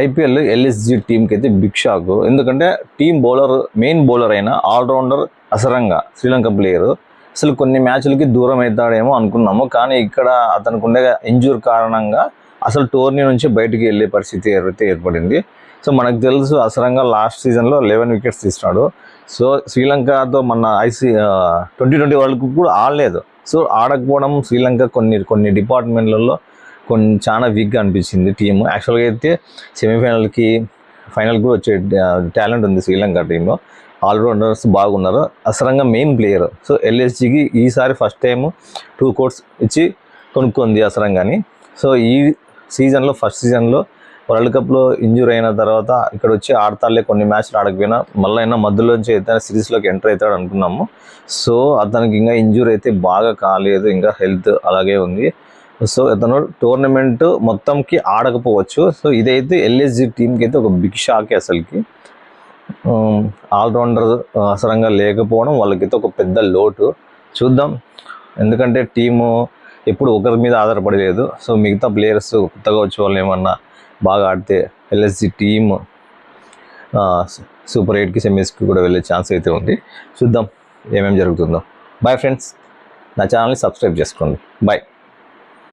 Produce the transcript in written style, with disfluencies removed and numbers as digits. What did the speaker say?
IPL LSG టీంకి అయితే big shock. ఎందుకంటే మెయిన్ బౌలర్ అయిన ఆల్రౌండర్ అసరంగా శ్రీలంక ప్లేయరు అసలు కొన్ని మ్యాచ్లకి దూరం అవుతాడేమో అనుకున్నాము. కానీ ఇక్కడ అతనికి ఉండే ఇంజూర్ కారణంగా అసలు టోర్నీ నుంచి బయటికి వెళ్ళే పరిస్థితి అయితే ఏర్పడింది. సో మనకు తెలుసు అసరంగా లాస్ట్ సీజన్లో 11 వికెట్స్ తీసినాడు. సో శ్రీలంకతో మన T20 వరల్డ్ కప్ కూడా ఆడలేదు. సో ఆడకపోవడం శ్రీలంక కొన్ని డిపార్ట్మెంట్లలో చాలా వీక్గా అనిపించింది టీము. యాక్చువల్గా అయితే సెమీఫైనల్కి ఫైనల్కి కూడా వచ్చే టాలెంట్ ఉంది శ్రీలంక టీంలో. ఆల్రౌండర్స్ బాగున్నారు. అసరంగా మెయిన్ ప్లేయర్. సో ఎల్ఎస్జికి ఈసారి ఫస్ట్ టైం 2 crores ఇచ్చి కొనుక్కుంది అసరంగాని. సో ఈ సీజన్లో ఫస్ట్ సీజన్లో వరల్డ్ కప్లో ఇంజూర్ అయిన తర్వాత ఇక్కడ వచ్చి ఆడతాడులే, కొన్ని మ్యాచ్లు ఆడకపోయినా మళ్ళీ అయినా మధ్యలోంచి అయితే సిరీస్లోకి ఎంటర్ అవుతాడు అనుకున్నాము. సో అతనికి ఇంకా ఇంజూర్ అయితే బాగా కాలేదు, ఇంకా హెల్త్ అలాగే ఉంది. సో అతను టోర్నమెంట్ మొత్తంకి ఆడకపోవచ్చు. సో ఇదైతే ఎల్ఎస్జి టీంకి అయితే ఒక బిగ్ షాక్. అసలుకి ఆల్రౌండర్ అసరంగా లేకపోవడం వాళ్ళకైతే ఒక పెద్ద లోటు. చూద్దాం, ఎందుకంటే టీము ఎప్పుడు ఒకరి మీద ఆధారపడలేదు. సో మిగతా ప్లేయర్స్ కొత్తగా వచ్చే వాళ్ళు ఏమన్నా బాగా ఆడితే ఎల్ఎస్జి టీమ్ సూపర్ 8కి సెమీస్కి కూడా వెళ్ళే ఛాన్స్ అయితే ఉంది. చూద్దాం ఏమేమి జరుగుతుందో. బాయ్ ఫ్రెండ్స్, నా ఛానల్ని సబ్స్క్రైబ్ చేసుకోండి. బాయ్.